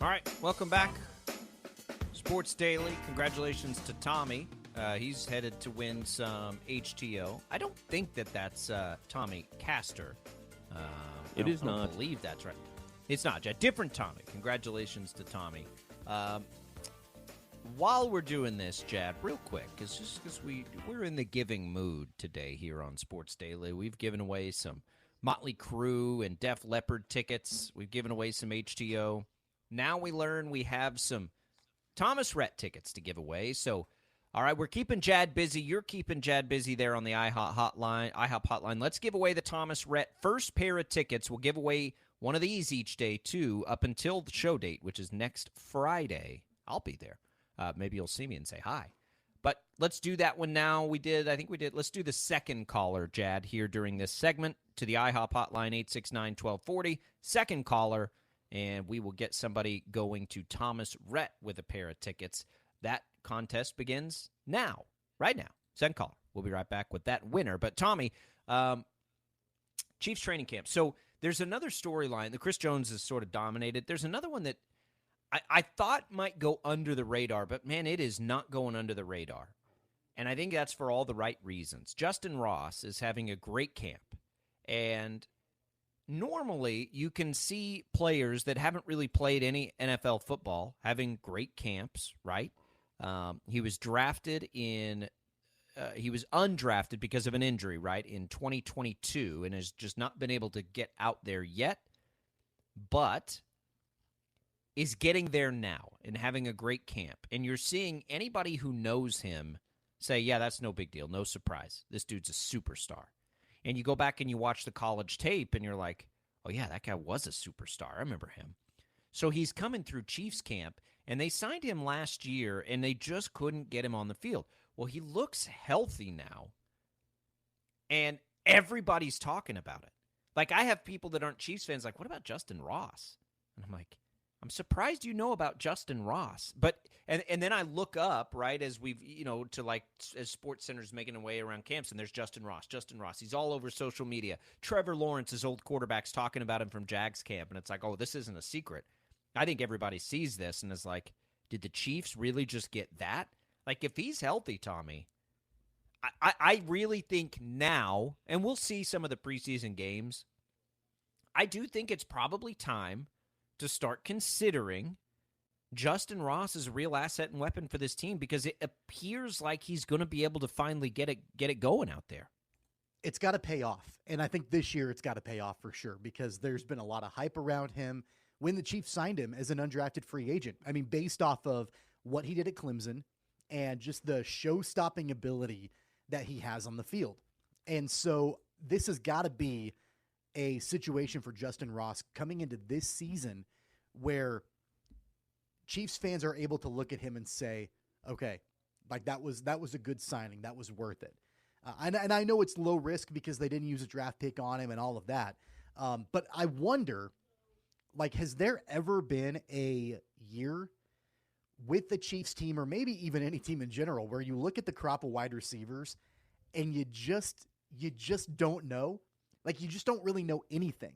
All right, welcome back. Sports Daily. Congratulations to Tommy. He's headed to win some HTO. I don't think that's Tommy Castor. It is not. I don't believe that's right. It's not. Different Tommy. Congratulations to Tommy. While we're doing this, Jad, real quick, because we're in the giving mood today here on Sports Daily. We've given away some Motley Crue and Def Leppard tickets. We've given away some HTO. Now we learn we have some Thomas Rhett tickets to give away. So, all right, we're keeping Jad busy. You're keeping Jad busy there on the IHOP hotline. Let's give away the Thomas Rhett first pair of tickets. We'll give away one of these each day, too, up until the show date, which is next Friday. I'll be there. Maybe you'll see me and say hi. But let's do that one now. Let's do the second caller, Jad, here during this segment to the IHOP hotline, 869-1240. Second caller, and we will get somebody going to Thomas Rhett with a pair of tickets. That contest begins now, right now. Second caller. We'll be right back with that winner. But, Tommy, Chiefs training camp. So there's another storyline. The Chris Jones is sort of dominated. There's another one that I thought might go under the radar, but, man, it is not going under the radar. And I think that's for all the right reasons. Justin Ross is having a great camp. And normally you can see players that haven't really played any NFL football having great camps, right? He was drafted he was undrafted because of an injury, right, in 2022 and has just not been able to get out there yet, but is getting there now and having a great camp. And you're seeing anybody who knows him say, yeah, that's no big deal, no surprise. This dude's a superstar. And you go back and you watch the college tape and you're like, oh, yeah, that guy was a superstar. I remember him. So he's coming through Chiefs camp, and they signed him last year, and they just couldn't get him on the field. Well, he looks healthy now, and everybody's talking about it. Like, I have people that aren't Chiefs fans like, what about Justin Ross? And I'm like, I'm surprised you know about Justin Ross. But and then I look up, right, as we've, as Sports Center's making their way around camps, and there's Justin Ross. He's all over social media. Trevor Lawrence, his old quarterback's talking about him from Jags camp, and it's like, oh, this isn't a secret. I think everybody sees this and is like, did the Chiefs really just get that? Like, if he's healthy, Tommy, I really think now, and we'll see some of the preseason games, I do think it's probably time to start considering Justin Ross as a real asset and weapon for this team, because it appears like he's going to be able to finally get it going out there. It's got to pay off. And I think this year it's got to pay off for sure, because there's been a lot of hype around him when the Chiefs signed him as an undrafted free agent. I mean, based off of what he did at Clemson and just the show-stopping ability that he has on the field. And so this has got to be a situation for Justin Ross coming into this season where Chiefs fans are able to look at him and say, okay, like that was a good signing. That was worth it. And I know it's low risk because they didn't use a draft pick on him and all of that. But I wonder, like, has there ever been a year with the Chiefs team, or maybe even any team in general, where you look at the crop of wide receivers and you just don't know? Like, you just don't really know anything.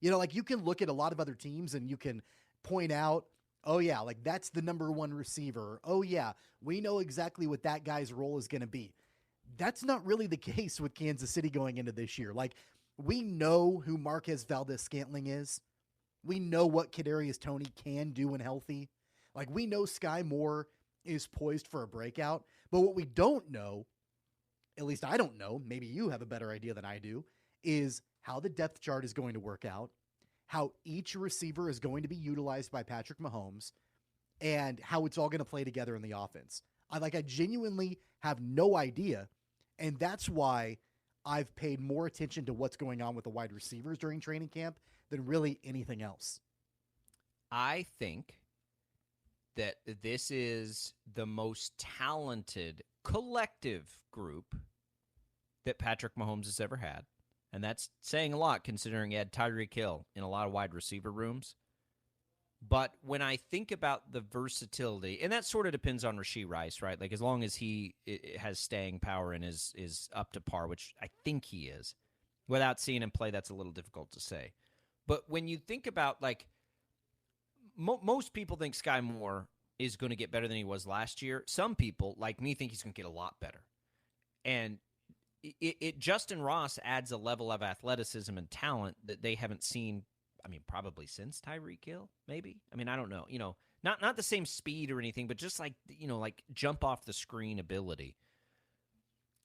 Like, you can look at a lot of other teams and you can point out, oh, yeah, like, that's the number one receiver. Oh, yeah, we know exactly what that guy's role is going to be. That's not really the case with Kansas City going into this year. Like, we know who Marquez Valdes-Scantling is. We know what Kadarius Toney can do when healthy. Like, we know Sky Moore is poised for a breakout. But what we don't know, at least I don't know, maybe you have a better idea than I do, is how the depth chart is going to work out, how each receiver is going to be utilized by Patrick Mahomes, and how it's all going to play together in the offense. I genuinely have no idea, and that's why I've paid more attention to what's going on with the wide receivers during training camp than really anything else. I think that this is the most talented collective group that Patrick Mahomes has ever had. And that's saying a lot considering he had Tyreek Hill in a lot of wide receiver rooms. But when I think about the versatility, and that sort of depends on Rashee Rice, right? Like, as long as he has staying power and is up to par, which I think he is. Without seeing him play, that's a little difficult to say. But when you think about, like, most people think Sky Moore is going to get better than he was last year. Some people, like me, think he's going to get a lot better. And Justin Ross adds a level of athleticism and talent that they haven't seen, I mean, probably since Tyreek Hill, maybe. I mean, I don't know. Not the same speed or anything, but just like jump off the screen ability.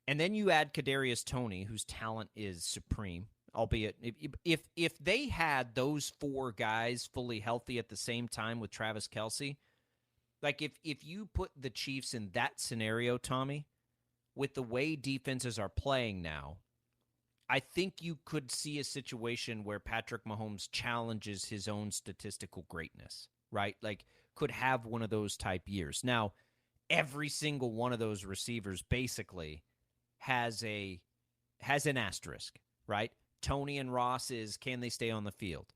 And then you add Kadarius Toney, whose talent is supreme, albeit if they had those 4 guys fully healthy at the same time with Travis Kelce, like if you put the Chiefs in that scenario, Tommy, with the way defenses are playing now, I think you could see a situation where Patrick Mahomes challenges his own statistical greatness, right? Like could have one of those type years. Now, every single one of those receivers basically has an asterisk, right? Toney and Ross is, can they stay on the field?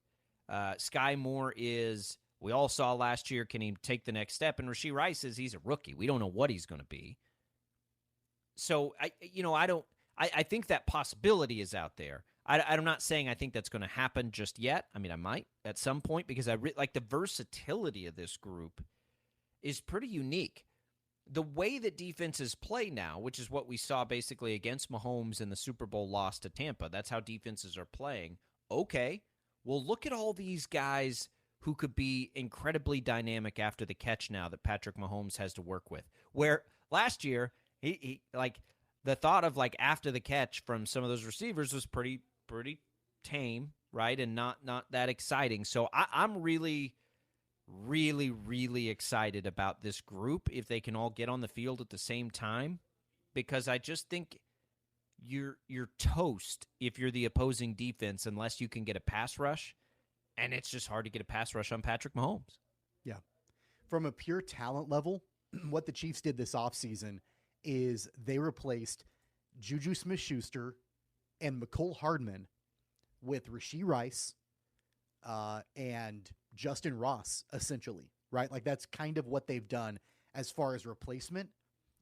Sky Moore is, we all saw last year, can he take the next step? And Rashee Rice is, he's a rookie. We don't know what he's going to be. So I think that possibility is out there. I'm not saying I think that's going to happen just yet. I mean, I might at some point because like the versatility of this group is pretty unique. The way that defenses play now, which is what we saw basically against Mahomes in the Super Bowl loss to Tampa, that's how defenses are playing. Okay, well, look at all these guys who could be incredibly dynamic after the catch now that Patrick Mahomes has to work with. Where last year, he like the thought of like after the catch from some of those receivers was pretty tame, right? And not that exciting. So I'm really excited about this group if they can all get on the field at the same time, because I just think you're toast if you're the opposing defense unless you can get a pass rush, and it's just hard to get a pass rush on Patrick Mahomes. Yeah. From a pure talent level, what the Chiefs did this offseason is they replaced Juju Smith-Schuster and Mecole Hardman with Rashee Rice and Justin Ross, essentially, right? Like that's kind of what they've done as far as replacement.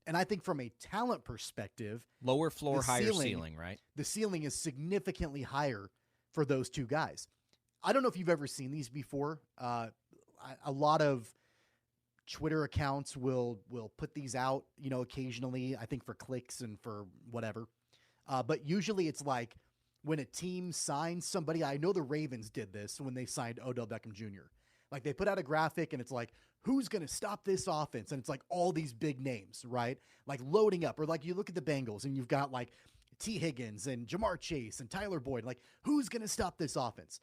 And I think from a talent perspective, lower floor, higher ceiling, right? The ceiling is significantly higher for those two guys. I don't know if you've ever seen these before. A lot of Twitter accounts will put these out, occasionally, I think for clicks and for whatever. But usually it's like when a team signs somebody. I know the Ravens did this when they signed Odell Beckham Jr. Like they put out a graphic and it's like, who's going to stop this offense? And it's like all these big names, right? Like loading up. Or like you look at the Bengals and you've got like T. Higgins and Jamar Chase and Tyler Boyd. Like who's going to stop this offense?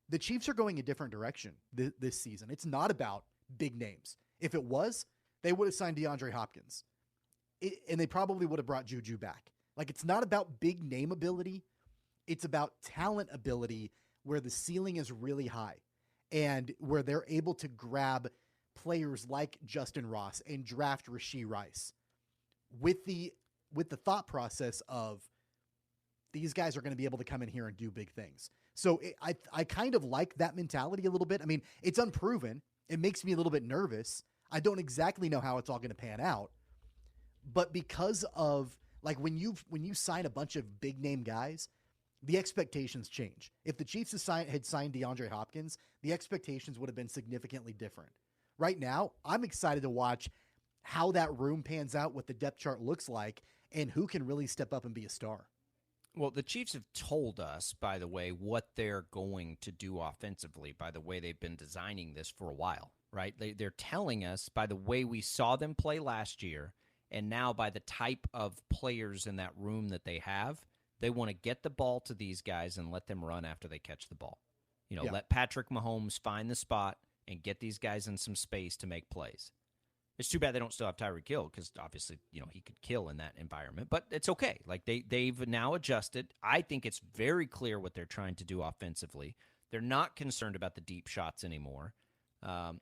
The Chiefs are going a different direction this season. It's not about big names. If it was, they would have signed DeAndre Hopkins. And they probably would have brought Juju back. Like it's not about big name ability. It's about talent ability where the ceiling is really high and where they're able to grab players like Justin Ross and draft Rashee Rice with the thought process of these guys are going to be able to come in here and do big things. So I kind of like that mentality a little bit. I mean, it's unproven. It makes me a little bit nervous. I don't exactly know how it's all going to pan out, but because of like when you sign a bunch of big name guys, the expectations change. If the Chiefs had signed DeAndre Hopkins, the expectations would have been significantly different. Right now, I'm excited to watch how that room pans out, what the depth chart looks like, and who can really step up and be a star. Well, the Chiefs have told us, by the way, what they're going to do offensively by the way they've been designing this for a while, right? They're telling us by the way we saw them play last year and now by the type of players in that room that they have, they want to get the ball to these guys and let them run after they catch the ball. Let Patrick Mahomes find the spot and get these guys in some space to make plays. It's too bad they don't still have Tyreek Hill because obviously, he could kill in that environment. But it's okay. Like they've now adjusted. I think it's very clear what they're trying to do offensively. They're not concerned about the deep shots anymore. And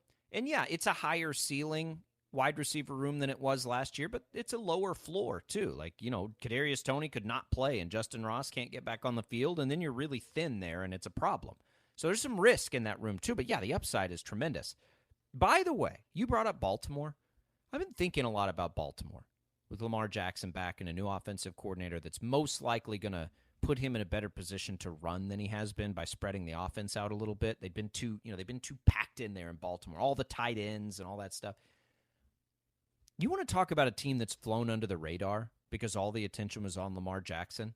yeah, it's a higher ceiling wide receiver room than it was last year, but it's a lower floor too. Like, Kadarius Toney could not play and Justin Ross can't get back on the field, and then you're really thin there and it's a problem. So there's some risk in that room too, but yeah, the upside is tremendous. By the way, you brought up Baltimore. I've been thinking a lot about Baltimore with Lamar Jackson back and a new offensive coordinator that's most likely going to put him in a better position to run than he has been by spreading the offense out a little bit. They've been too packed in there in Baltimore, all the tight ends and all that stuff. You want to talk about a team that's flown under the radar because all the attention was on Lamar Jackson?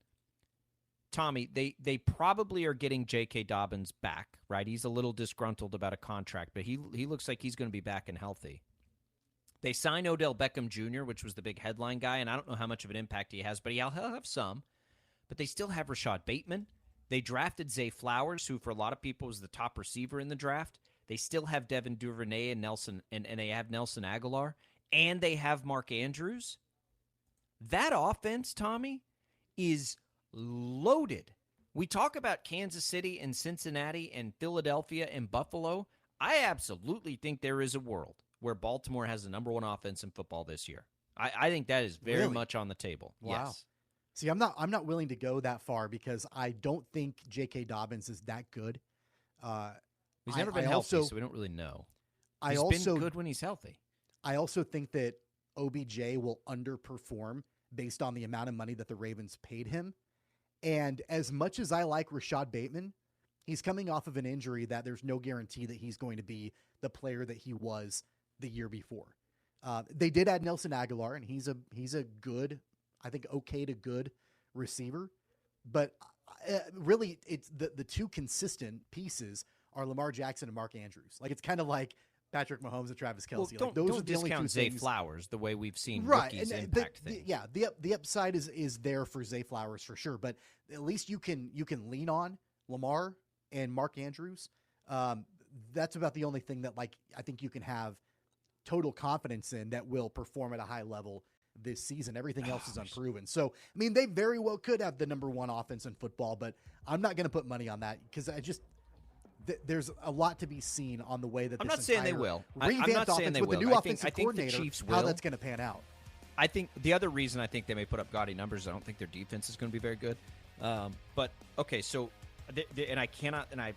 Tommy, they probably are getting J.K. Dobbins back, right? He's a little disgruntled about a contract, but he looks like he's going to be back and healthy. They signed Odell Beckham Jr., which was the big headline guy, and I don't know how much of an impact he has, but he'll have some. But they still have Rashad Bateman. They drafted Zay Flowers, who for a lot of people was the top receiver in the draft. They still have Devin Duvernay and Nelson, and they have Nelson Aguilar, and they have Mark Andrews. That offense, Tommy, is loaded. We talk about Kansas City and Cincinnati and Philadelphia and Buffalo. I absolutely think there is a world where Baltimore has the number one offense in football this year. I think that is very much on the table. Wow. Yes. See, I'm not willing to go that far because I don't think J.K. Dobbins is that good. He's never been healthy, so we don't really know. He's been good when he's healthy. I also think that OBJ will underperform based on the amount of money that the Ravens paid him. And as much as I like Rashad Bateman, he's coming off of an injury that there's no guarantee that he's going to be the player that he was the year before. They did add Nelson Aguilar, and he's a good, I think, okay to good receiver. But really, it's the two consistent pieces are Lamar Jackson and Mark Andrews. Like, it's kind of like Patrick Mahomes and Travis Kelce. Well, those are the only two Zay Flowers the way we've seen rookies impact things. The upside is there for Zay Flowers for sure, but at least you can lean on Lamar and Mark Andrews. That's about the only thing that I think you can have total confidence in that will perform at a high level this season. Everything else is unproven. So, I mean, they very well could have the number one offense in football, but I'm not going to put money on that because there's a lot to be seen on the way that I'm not saying they will. I'm not saying they will. With the new offensive coordinator, the Chiefs will. How that's going to pan out. I think the other reason I think they may put up gaudy numbers, I don't think their defense is going to be very good. But okay, so and I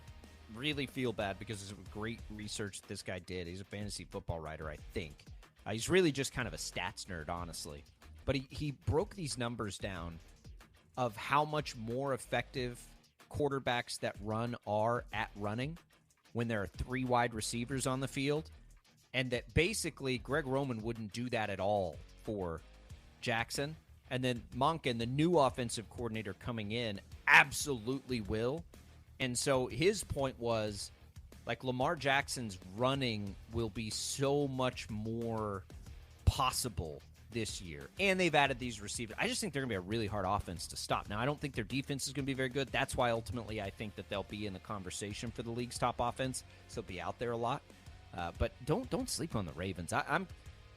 really feel bad because it's great research this guy did. He's a fantasy football writer, I think. He's really just kind of a stats nerd, honestly. But he broke these numbers down of how much more effective quarterbacks that run are at running when there are three wide receivers on the field, and that basically Greg Roman wouldn't do that at all for Jackson. And then Monken, the new offensive coordinator coming in, absolutely will. And so his point was, like, Lamar Jackson's running will be so much more possible this year. And they've added these receivers. I just think they're going to be a really hard offense to stop. Now, I don't think their defense is going to be very good. That's why ultimately I think that they'll be in the conversation for the league's top offense. So they'll be out there a lot. But don't sleep on the Ravens.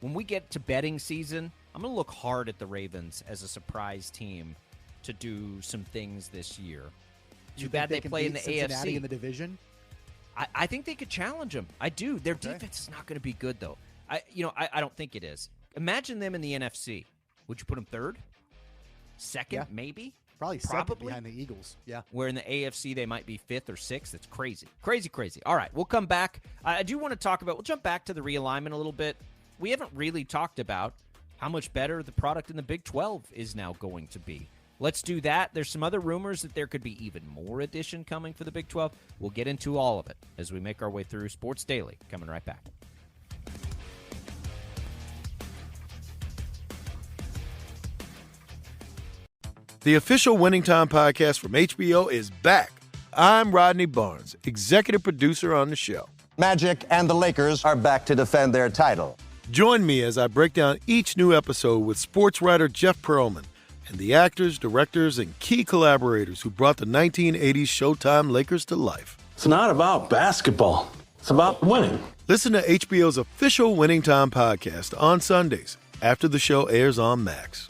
When we get to betting season, I'm going to look hard at the Ravens as a surprise team to do some things this year. Too bad they play in the Cincinnati AFC. In the division? I think they could challenge them. I do. Their defense is not going to be good, though. I don't think it is. Imagine them in the NFC. Would you put them third? Second, maybe? Probably second behind the Eagles. Yeah. Where in the AFC they might be fifth or sixth. It's crazy. Crazy. All right, we'll come back. I do want to talk about, we'll jump back to the realignment a little bit. We haven't really talked about how much better the product in the Big 12 is now going to be. Let's do that. There's some other rumors that there could be even more addition coming for the Big 12. We'll get into all of it as we make our way through Sports Daily. Coming right back. The official Winning Time podcast from HBO is back. I'm Rodney Barnes, executive producer on the show. Magic and the Lakers are back to defend their title. Join me as I break down each new episode with sports writer Jeff Pearlman and the actors, directors, and key collaborators who brought the 1980s Showtime Lakers to life. It's not about basketball. It's about winning. Listen to HBO's official Winning Time podcast on Sundays after the show airs on Max.